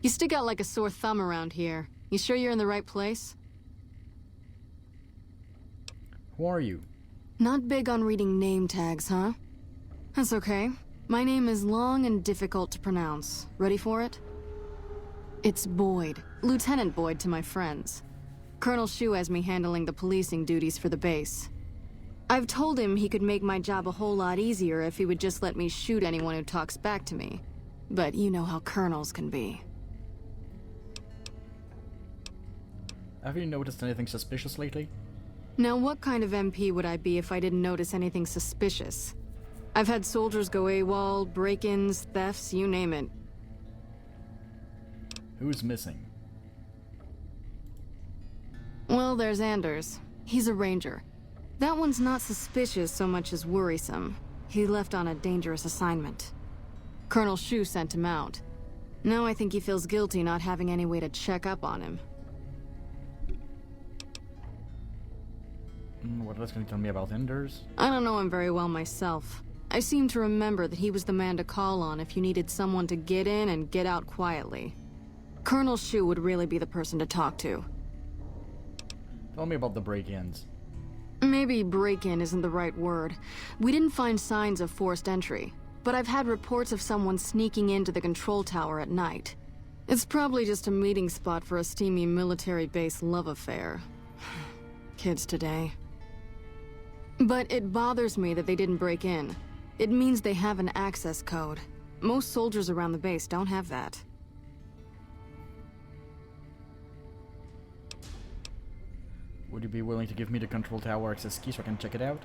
You stick out like a sore thumb around here. You sure you're in the right place? Who are you? Not big on reading name tags, huh? That's okay. My name is long and difficult to pronounce. Ready for it? It's Boyd. Lieutenant Boyd to my friends. Colonel Shu has me handling the policing duties for the base. I've told him he could make my job a whole lot easier if he would just let me shoot anyone who talks back to me. But you know how colonels can be. Have you noticed anything suspicious lately? Now, what kind of MP would I be if I didn't notice anything suspicious? I've had soldiers go AWOL, break-ins, thefts, you name it. Who's missing? Well, there's Anders. He's a ranger. That one's not suspicious so much as worrisome. He left on a dangerous assignment. Colonel Shu sent him out. Now I think he feels guilty not having any way to check up on him. What else can you tell me about Anders? I don't know him very well myself. I seem to remember that he was the man to call on if you needed someone to get in and get out quietly. Colonel Shu would really be the person to talk to. Tell me about the break-ins. Maybe break-in isn't the right word. We didn't find signs of forced entry, but I've had reports of someone sneaking into the control tower at night. It's probably just a meeting spot for a steamy military base love affair. Kids today. But it bothers me that they didn't break in. It means they have an access code. Most soldiers around the base don't have that. Would you be willing to give me the control tower access key so I can check it out?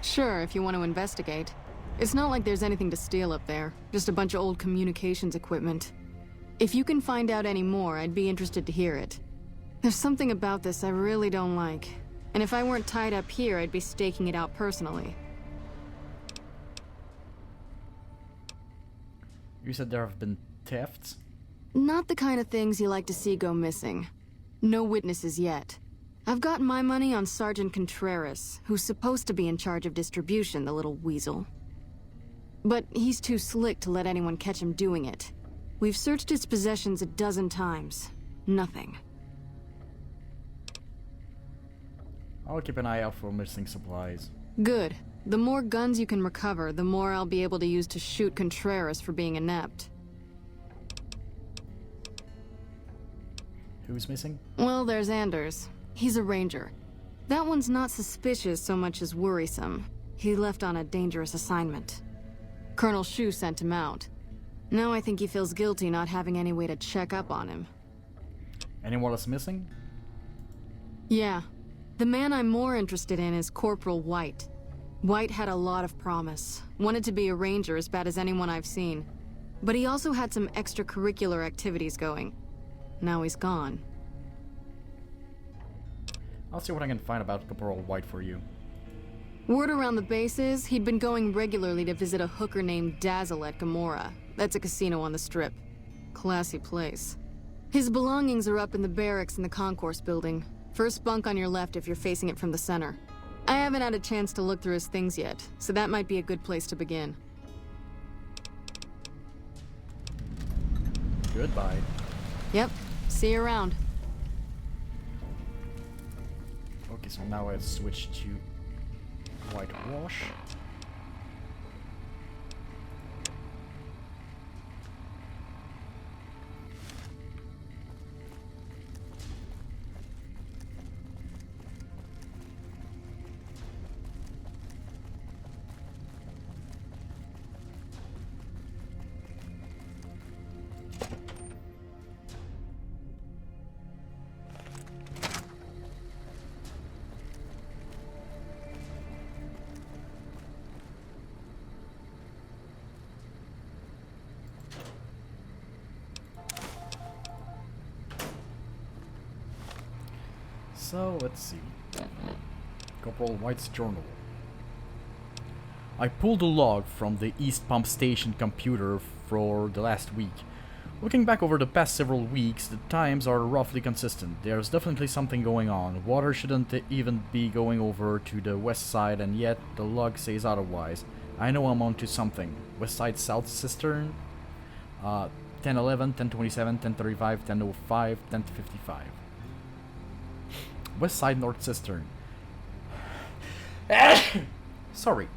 Sure, if you want to investigate. It's not like there's anything to steal up there, just a bunch of old communications equipment. If you can find out any more, I'd be interested to hear it. There's something about this I really don't like. And if I weren't tied up here, I'd be staking it out personally. You said there have been thefts? Not the kind of things you like to see go missing. No witnesses yet. I've got my money on Sergeant Contreras, who's supposed to be in charge of distribution, the little weasel. But he's too slick to let anyone catch him doing it. We've searched his possessions a dozen times. Nothing. I'll keep an eye out for missing supplies. Good. The more guns you can recover, the more I'll be able to use to shoot Contreras for being inept. Who's missing? Well, there's Anders. He's a ranger. That one's not suspicious so much as worrisome. He left on a dangerous assignment. Colonel Shu sent him out. Now I think he feels guilty not having any way to check up on him. Anyone else missing? Yeah. The man I'm more interested in is Corporal White. White had a lot of promise. Wanted to be a ranger as bad as anyone I've seen. But he also had some extracurricular activities going. Now he's gone. I'll see what I can find about Corporal White for you. Word around the base is he'd been going regularly to visit a hooker named Dazzle at Gamora. That's a casino on the Strip. Classy place. His belongings are up in the barracks in the concourse building. First bunk on your left if you're facing it from the center. I haven't had a chance to look through his things yet, so that might be a good place to begin. Goodbye. Yep. See you around. Okay, so now I switch to whitewash. So, let's see. Corporal White's journal. I pulled a log from the East Pump Station computer for the last week. Looking back over the past several weeks, the times are roughly consistent. There's definitely something going on. Water shouldn't even be going over to the west side, and yet the log says otherwise. I know I'm onto something. West side south cistern? 1011, 1027, 1035, 1005, 1055. West Side North Cistern. Sorry.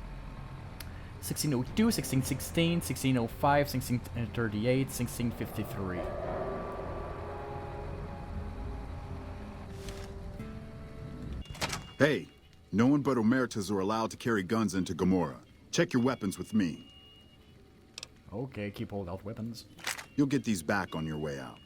1602, 1616, 1605, 1638, 1653. Hey, no one but Omertas are allowed to carry guns into Gomorrah. Check your weapons with me. Okay, keep hold out weapons. You'll get these back on your way out.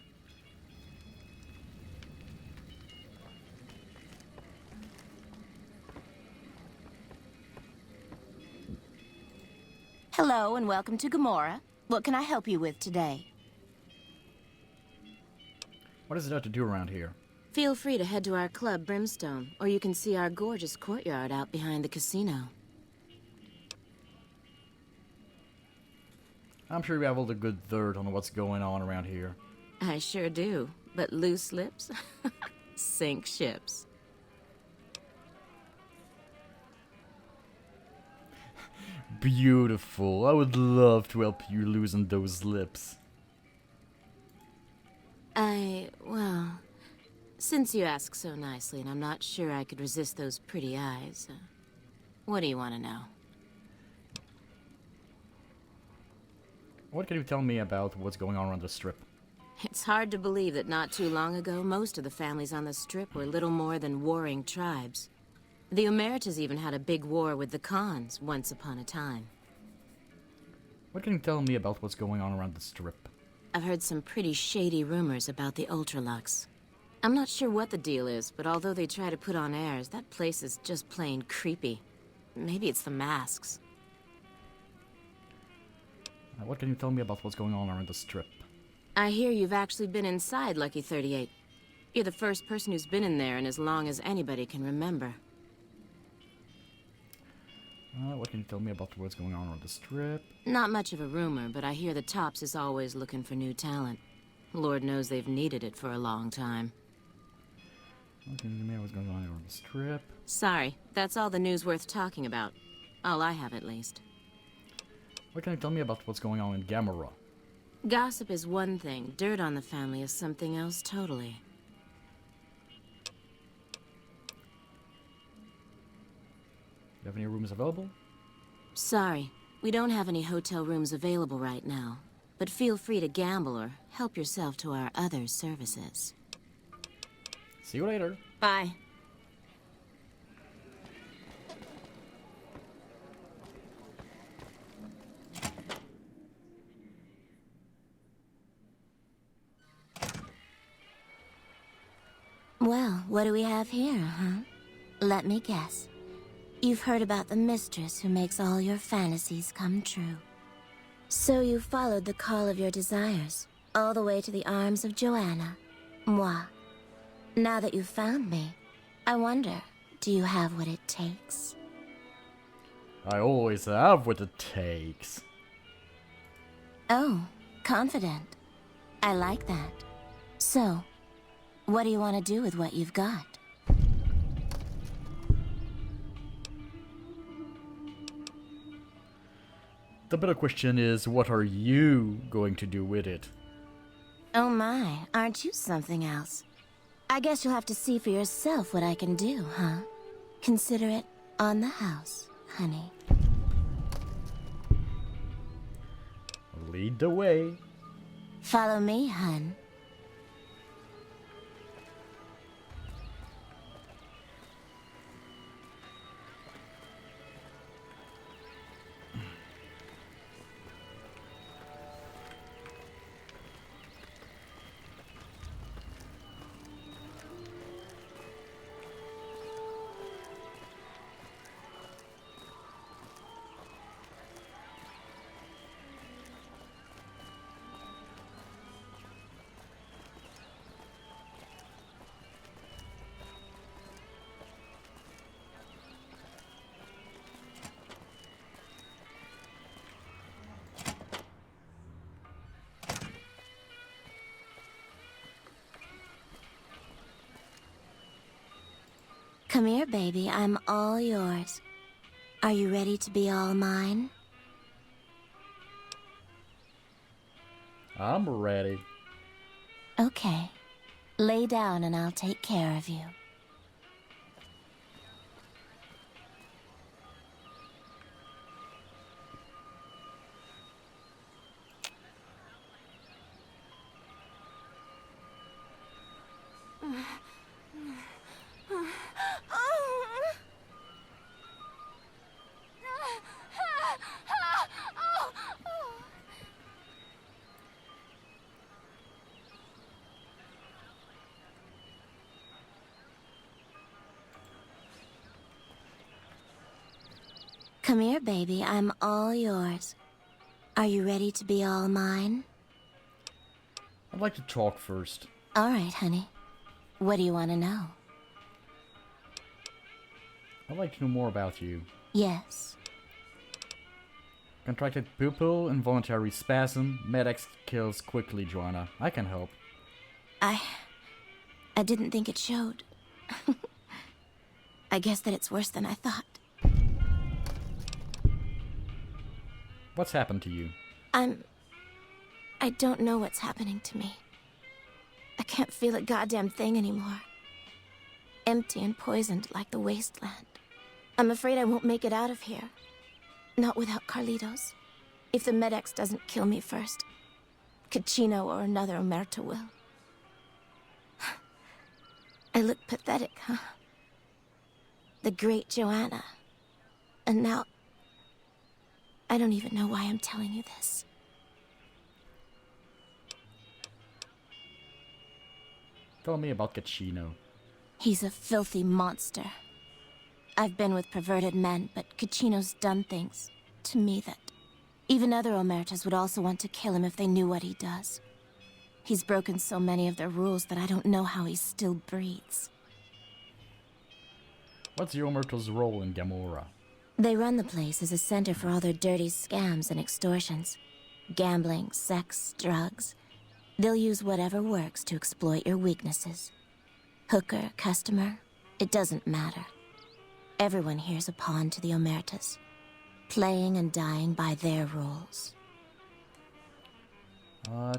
Hello and welcome to Gomorrah. What can I help you with today? What is there to do around here? Feel free to head to our club, Brimstone, or you can see our gorgeous courtyard out behind the casino. I'm sure you have all the good dirt on what's going on around here. I sure do, but loose lips sink ships. Beautiful. I would love to help you loosen those lips. Well, since you ask so nicely and I'm not sure I could resist those pretty eyes, what do you want to know? What can you tell me about what's going on around the Strip? It's hard to believe that not too long ago, most of the families on the Strip were little more than warring tribes. The Omertas even had a big war with the Khans once upon a time. What can you tell me about what's going on around the Strip? I've heard some pretty shady rumors about the Ultralux. I'm not sure what the deal is, but although they try to put on airs, that place is just plain creepy. Maybe it's the masks. What can you tell me about what's going on around the Strip? I hear you've actually been inside Lucky 38. You're the first person who's been in there in as long as anybody can remember. What can you tell me about what's going on around the Strip? Not much of a rumor, but I hear the Tops is always looking for new talent. Lord knows they've needed it for a long time. What can you tell me what's going on around the Strip? Sorry, that's all the news worth talking about. All I have, at least. What can you tell me about what's going on in Gamora? Gossip is one thing, dirt on the family is something else totally. Do you have any rooms available? Sorry, we don't have any hotel rooms available right now. But feel free to gamble or help yourself to our other services. See you later. Bye. Well, what do we have here, huh? Let me guess. You've heard about the mistress who makes all your fantasies come true. So you followed the call of your desires, all the way to the arms of Joanna, moi. Now that you've found me, I wonder, do you have what it takes? I always have what it takes. Oh, confident. I like that. So, what do you want to do with what you've got? The better question is, what are you going to do with it? Oh my, aren't you something else? I guess you'll have to see for yourself what I can do, huh? Consider it on the house, honey. Lead the way. Follow me, hun. Come here, baby. I'm all yours. Are you ready to be all mine? I'm ready. Okay. Lay down and I'll take care of you. Come here, baby. I'm all yours. Are you ready to be all mine? I'd like to talk first. All right, honey. What do you want to know? I'd like to know more about you. Yes. Contracted pupil, involuntary spasm, Med-X kills quickly, Joanna. I can help. I didn't think it showed. I guess that it's worse than I thought. What's happened to you? I don't know what's happening to me. I can't feel a goddamn thing anymore. Empty and poisoned like the wasteland. I'm afraid I won't make it out of here. Not without Carlitos. If the Med-X doesn't kill me first, Caccino or another Omerta will. I look pathetic, huh? The great Joanna. And now... I don't even know why I'm telling you this. Tell me about Caccino. He's a filthy monster. I've been with perverted men, but Caccino's done things to me that even other Omertas would also want to kill him if they knew what he does. He's broken so many of their rules that I don't know how he still breathes. What's the Omerta's role in Gamora? They run the place as a center for all their dirty scams and extortions. Gambling, sex, drugs. They'll use whatever works to exploit your weaknesses. Hooker, customer, it doesn't matter. Everyone here's a pawn to the Omertas, playing and dying by their rules.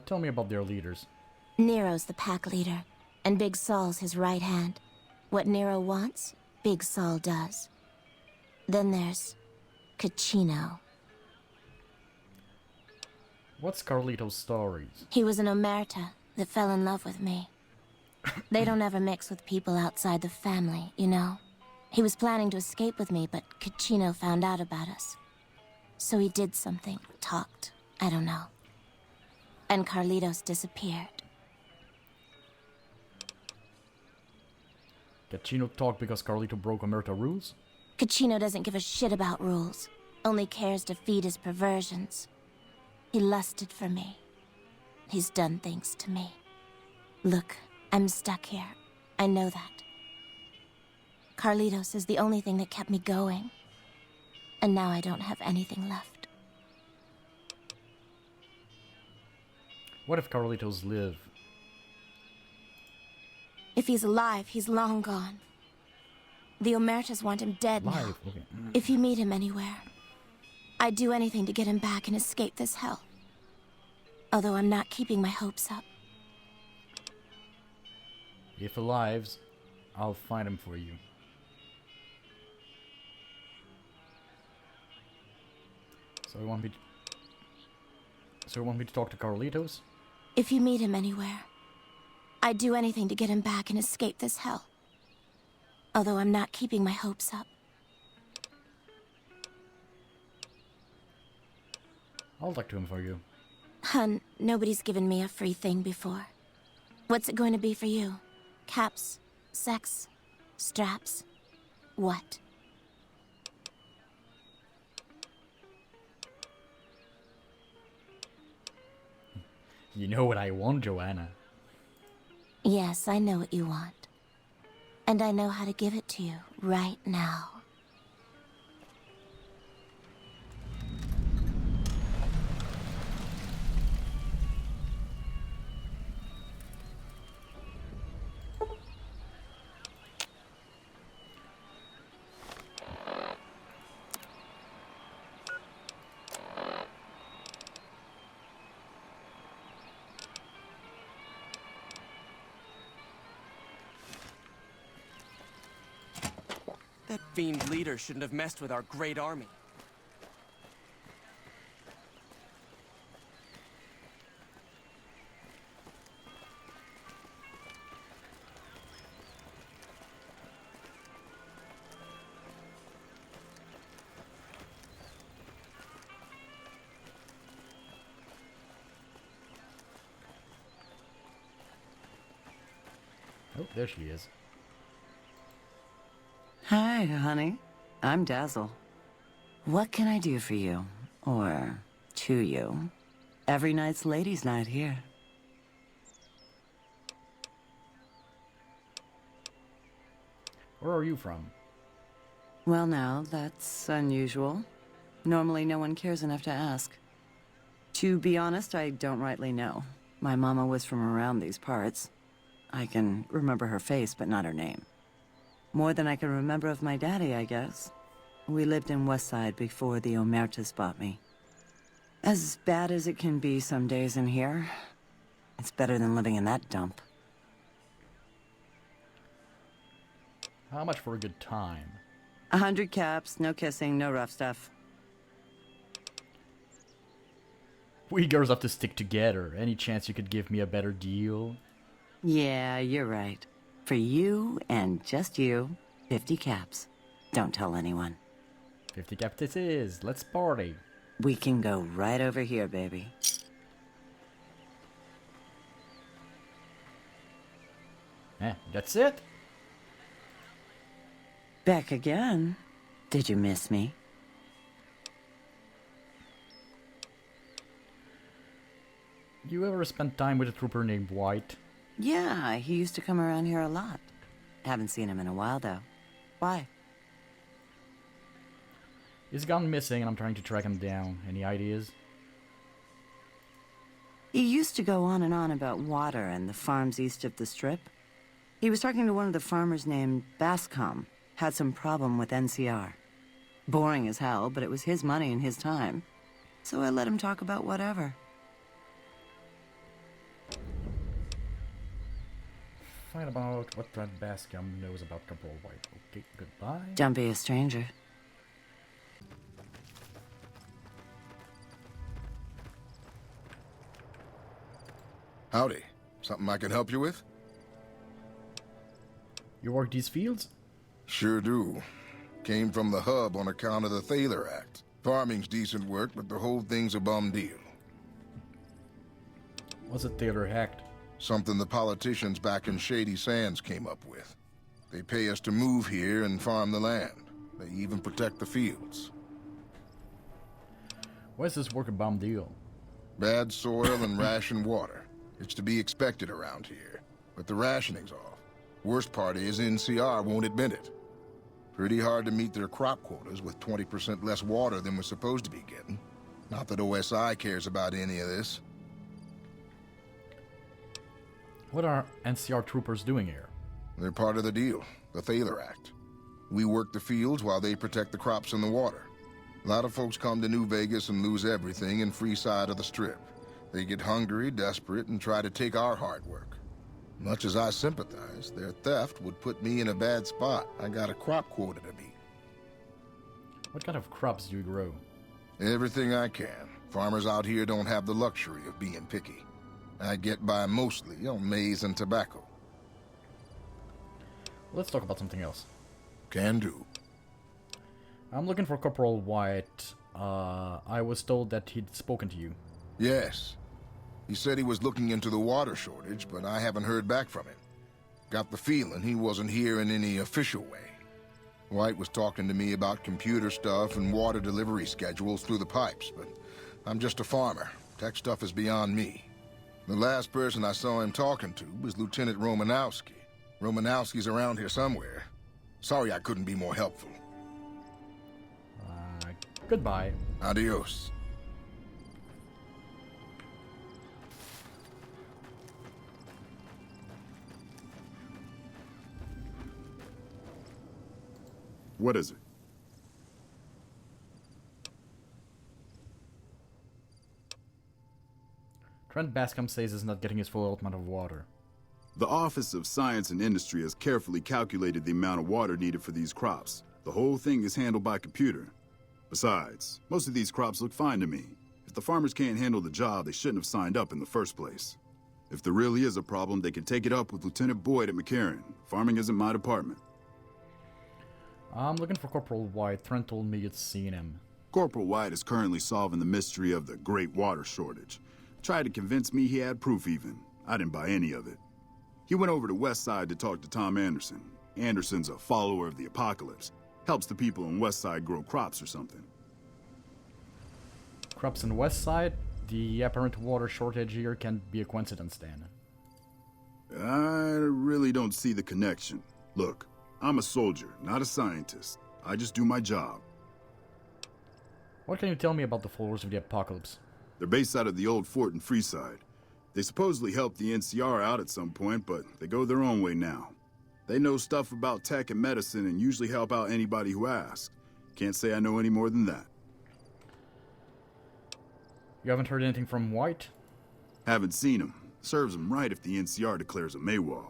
Tell me about their leaders. Nero's the pack leader, and Big Saul's his right hand. What Nero wants, Big Saul does. Then there's Caccino. What's Carlito's stories? He was an Omerta that fell in love with me. They don't ever mix with people outside the family, you know? He was planning to escape with me, but Caccino found out about us. So he did something, talked, I don't know. And Carlitos disappeared. Caccino talked because Carlito broke Omerta rules? Caccino doesn't give a shit about rules, only cares to feed his perversions. He lusted for me. He's done things to me. Look, I'm stuck here. I know that. Carlitos is the only thing that kept me going. And now I don't have anything left. What if Carlitos live? If he's alive, he's long gone. The Omertas want him dead now. Live, okay. If you meet him anywhere, I'd do anything to get him back and escape this hell. Although I'm not keeping my hopes up. If alive, I'll find him for you. So you want me to talk to Carlitos? If you meet him anywhere, I'd do anything to get him back and escape this hell. Although I'm not keeping my hopes up. I'll talk to him for you. Hun, nobody's given me a free thing before. What's it going to be for you? Caps? Sex? Straps? What? You know what I want, Joanna. Yes, I know what you want. And I know how to give it to you right now. That fiend leader shouldn't have messed with our great army. Oh, there she is. Hi, honey. I'm Dazzle. What can I do for you? Or to you? Every night's ladies' night here. Where are you from? Well now, that's unusual. Normally no one cares enough to ask. To be honest, I don't rightly know. My mama was from around these parts. I can remember her face, but not her name. More than I can remember of my daddy, I guess. We lived in Westside before the Omertas bought me. As bad as it can be some days in here, it's better than living in that dump. How much for a good time? 100 caps, no kissing, no rough stuff. We girls have to stick together. Any chance you could give me a better deal? Yeah, you're right. For you and just you, 50 caps. Don't tell anyone. 50 caps this is. Let's party. We can go right over here, baby. That's it? Back again? Did you miss me? You ever spent time with a trooper named White? Yeah, he used to come around here a lot. Haven't seen him in a while, though. Why? He's gone missing and I'm trying to track him down. Any ideas? He used to go on and on about water and the farms east of the Strip. He was talking to one of the farmers named Bascom. Had some problem with NCR. Boring as hell, but it was his money and his time. So I let him talk about whatever. Find about what Trent Bascom knows about Corporal White. Okay, goodbye. Don't be a stranger. Howdy. Something I can help you with? You work these fields? Sure do. Came from the hub on account of the Thaler Act. Farming's decent work, but the whole thing's a bum deal. What's a Thaler Act? Something the politicians back in Shady Sands came up with. They pay us to move here and farm the land. They even protect the fields. Why is this work a bum deal? Bad soil and ration water. It's to be expected around here. But the rationing's off. Worst part is NCR won't admit it. Pretty hard to meet their crop quotas with 20% less water than we're supposed to be getting. Not that OSI cares about any of this. What are NCR troopers doing here? They're part of the deal, the Thaler Act. We work the fields while they protect the crops and the water. A lot of folks come to New Vegas and lose everything in free side of the Strip. They get hungry, desperate, and try to take our hard work. Much as I sympathize, their theft would put me in a bad spot. I got a crop quota to meet. What kind of crops do you grow? Everything I can. Farmers out here don't have the luxury of being picky. I get by mostly on maize and tobacco. Let's talk about something else. Can do. I'm looking for Corporal White. I was told that he'd spoken to you. Yes. He said he was looking into the water shortage, but I haven't heard back from him. Got the feeling he wasn't here in any official way. White was talking to me about computer stuff and water delivery schedules through the pipes, but I'm just a farmer. Tech stuff is beyond me. The last person I saw him talking to was Lieutenant Romanowski. Romanowski's around here somewhere. Sorry I couldn't be more helpful. Goodbye. Adios. What is it? Trent Bascom says he's not getting his full allotment of water. The Office of Science and Industry has carefully calculated the amount of water needed for these crops. The whole thing is handled by computer. Besides, most of these crops look fine to me. If the farmers can't handle the job, they shouldn't have signed up in the first place. If there really is a problem, they can take it up with Lieutenant Boyd at McCarran. Farming isn't my department. I'm looking for Corporal White. Trent told me you'd seen him. Corporal White is currently solving the mystery of the great water shortage. Tried to convince me he had proof even. I didn't buy any of it. He went over to Westside to talk to Tom Anderson. Anderson's a follower of the apocalypse. Helps the people in Westside grow crops or something. Crops in West Side? The apparent water shortage here can't be a coincidence then. I really don't see the connection. Look, I'm a soldier, not a scientist. I just do my job. What can you tell me about the followers of the apocalypse? They're based out of the old fort in Freeside. They supposedly helped the NCR out at some point, but they go their own way now. They know stuff about tech and medicine and usually help out anybody who asks. Can't say I know any more than that. You haven't heard anything from White? Haven't seen him. Serves him right if the NCR declares a Maywall.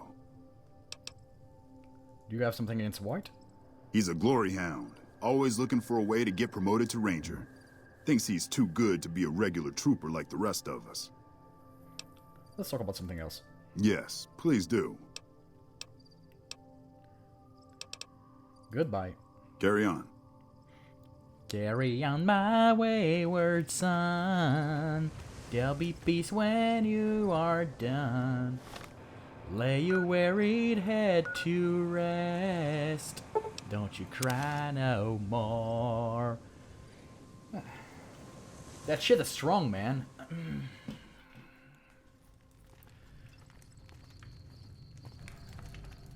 Do you have something against White? He's a glory hound, always looking for a way to get promoted to Ranger. Thinks he's too good to be a regular trooper like the rest of us. Let's talk about something else. Yes, please do. Goodbye. Carry on. Carry on, my wayward son. There'll be peace when you are done. Lay your wearied head to rest. Don't you cry no more. That shit is strong, man.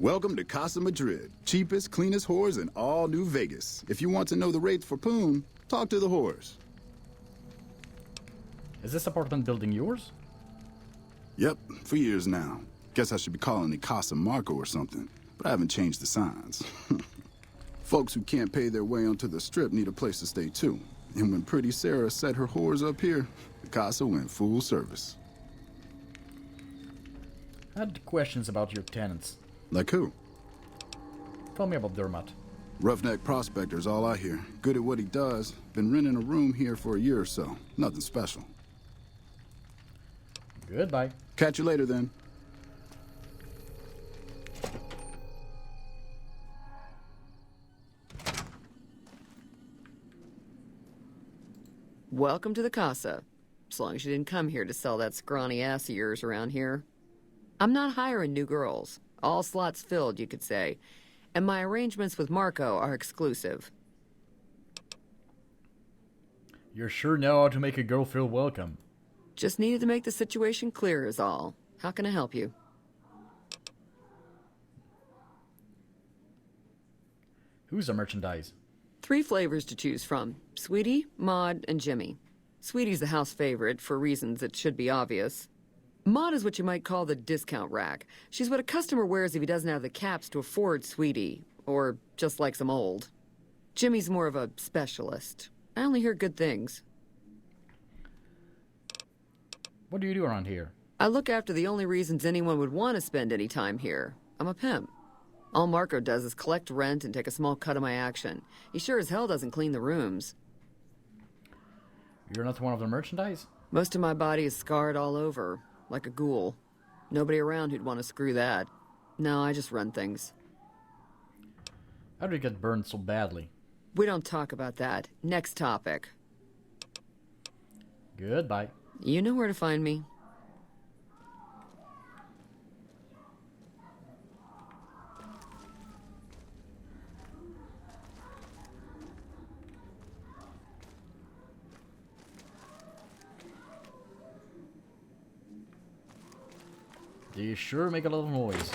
Welcome to Casa Madrid. Cheapest, cleanest whores in all New Vegas. If you want to know the rates for Poon, talk to the whores. Is this apartment building yours? Yep, for years now. Guess I should be calling it Casa Marco or something, but I haven't changed the signs. Folks who can't pay their way onto the strip need a place to stay too. And when Pretty Sarah set her whores up here, the Casa went full service. I had questions about your tenants. Like who? Tell me about Dermot. Roughneck prospector's all I hear. Good at what he does. Been renting a room here for a year or so. Nothing special. Goodbye. Catch you later then. Welcome to the Casa. As long as you didn't come here to sell that scrawny ass of yours around here. I'm not hiring new girls. All slots filled, you could say. And my arrangements with Marco are exclusive. You sure know how to make a girl feel welcome. Just needed to make the situation clear is all. How can I help you? Who's the merchandise? 3 flavors to choose from. Sweetie, Maud, and Jimmy. Sweetie's the house favorite, for reasons that should be obvious. Maud is what you might call the discount rack. She's what a customer wears if he doesn't have the caps to afford Sweetie, or just likes them old. Jimmy's more of a specialist. I only hear good things. What do you do around here? I look after the only reasons anyone would want to spend any time here. I'm a pimp. All Marco does is collect rent and take a small cut of my action. He sure as hell doesn't clean the rooms. You're not one of the merchandise? Most of my body is scarred all over, like a ghoul. Nobody around who'd want to screw that. No, I just run things. How did you get burned so badly? We don't talk about that. Next topic. Goodbye. You know where to find me. You sure make a lot of noise.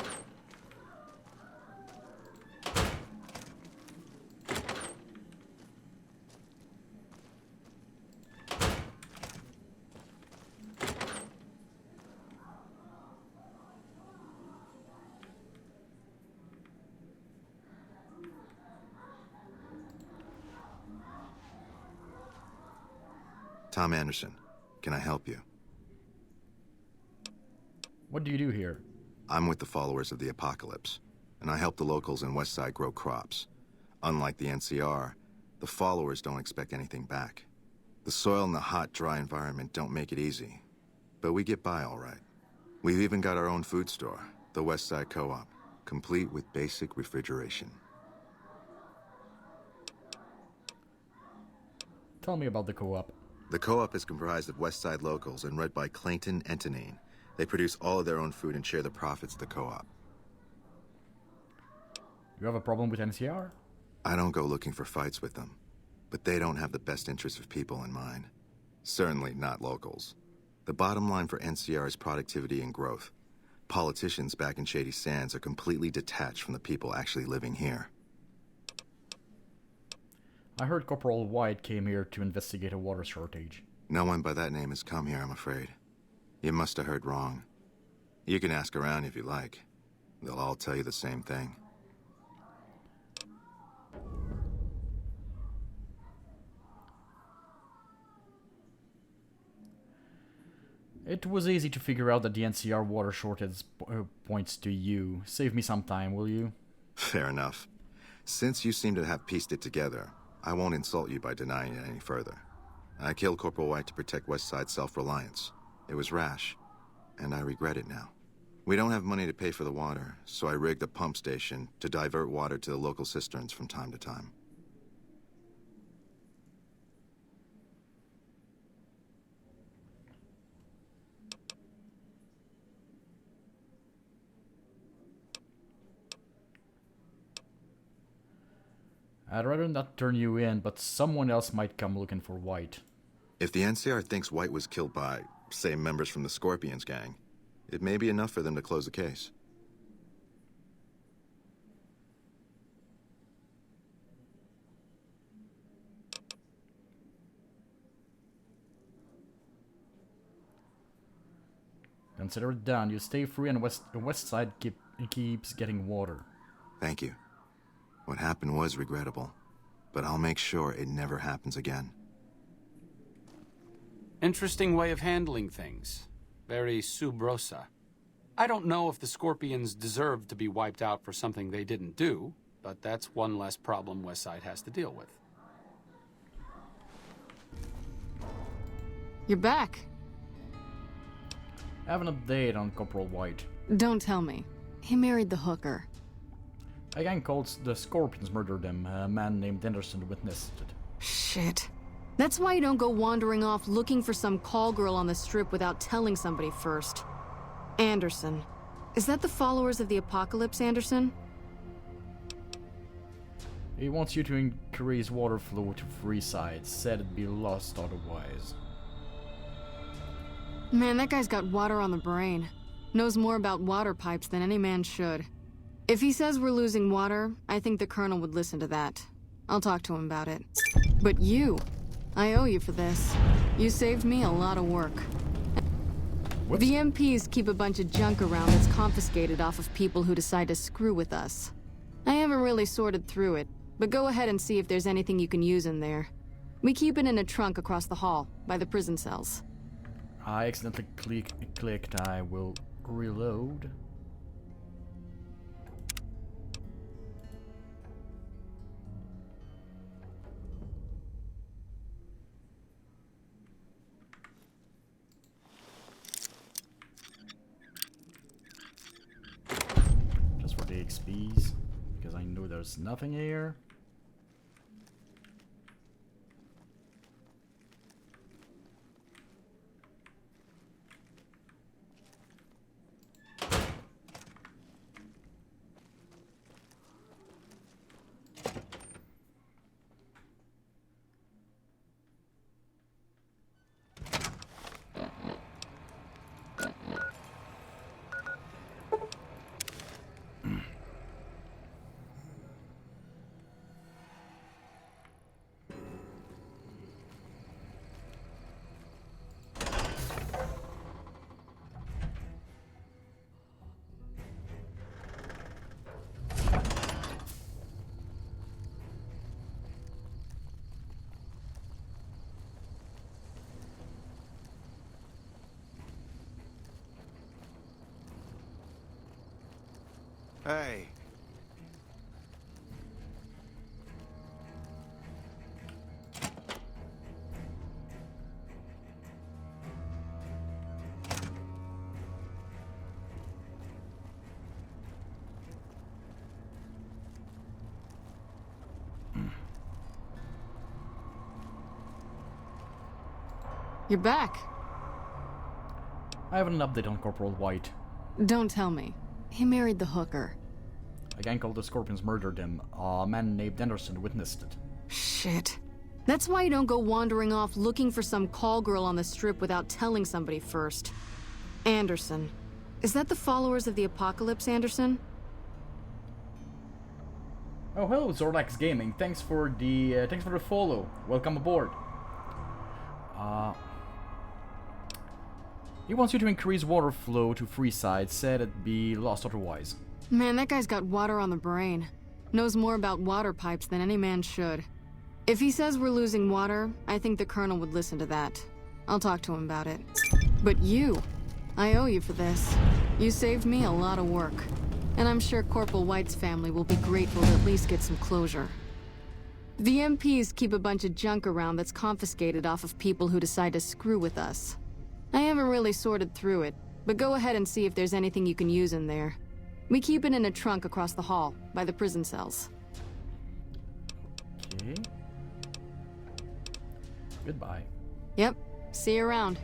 Tom Anderson, can I help you? What do you do here? I'm with the followers of the apocalypse, and I help the locals in Westside grow crops. Unlike the NCR, the followers don't expect anything back. The soil and the hot, dry environment don't make it easy. But we get by all right. We've even got our own food store, the Westside Co-op, complete with basic refrigeration. Tell me about the co-op. The co-op is comprised of Westside locals and run by Clayton Entenine. They produce all of their own food and share the profits of the co-op. You have a problem with NCR? I don't go looking for fights with them, but they don't have the best interests of people in mind. Certainly not locals. The bottom line for NCR is productivity and growth. Politicians back in Shady Sands are completely detached from the people actually living here. I heard Corporal White came here to investigate a water shortage. No one by that name has come here, I'm afraid. You must have heard wrong. You can ask around if you like. They'll all tell you the same thing. It was easy to figure out that the NCR water shortage points to you. Save me some time, will you? Fair enough. Since you seem to have pieced it together, I won't insult you by denying it any further. I killed Corporal White to protect Westside self-reliance. It was rash, and I regret it now. We don't have money to pay for the water, so I rigged a pump station to divert water to the local cisterns from time to time. I'd rather not turn you in, but someone else might come looking for White. If the NCR thinks White was killed by, say, members from the Scorpions gang, it may be enough for them to close the case. Consider it done. You stay free and Westside keeps getting water. Thank you. What happened was regrettable, but I'll make sure it never happens again. Interesting way of handling things. Very sub rosa. I don't know if the Scorpions deserve to be wiped out for something they didn't do, but that's one less problem Westside has to deal with. You're back. I have an update on Corporal White. Don't tell me. He married the hooker. A gang called the Scorpions murdered him. A man named Anderson witnessed it. Shit. That's why you don't go wandering off looking for some call girl on the strip without telling somebody first. Anderson. Is that the followers of the Apocalypse, Anderson? He wants you to increase water flow to Freeside. Said it'd be lost otherwise. Man, that guy's got water on the brain. Knows more about water pipes than any man should. If he says we're losing water, I think the Colonel would listen to that. I'll talk to him about it. But you, I owe you for this. You saved me a lot of work. Whoops. The MPs keep a bunch of junk around that's confiscated off of people who decide to screw with us. I haven't really sorted through it, but go ahead and see if there's anything you can use in there. We keep it in a trunk across the hall, by the prison cells. I accidentally clicked. I will reload. Just for the XPs, because I know there's nothing here. Hey. You're back. I have an update on Corporal White. Don't tell me. He married the hooker. A gang called the Scorpions murdered him. A man named Anderson witnessed it. Shit. That's why you don't go wandering off looking for some call girl on the strip without telling somebody first. Anderson. Is that the followers of the Apocalypse, Anderson? Oh, hello, Zorlax Gaming. Thanks for the follow. Welcome aboard. He wants you to increase water flow to Freeside. Said it'd be lost otherwise. Man, that guy's got water on the brain. Knows more about water pipes than any man should. If he says we're losing water, I think the Colonel would listen to that. I'll talk to him about it. But you, I owe you for this. You saved me a lot of work. And I'm sure Corporal White's family will be grateful to at least get some closure. The MPs keep a bunch of junk around that's confiscated off of people who decide to screw with us. I haven't really sorted through it, but go ahead and see if there's anything you can use in there. We keep it in a trunk across the hall, by the prison cells. Okay. Goodbye. Yep, see you around.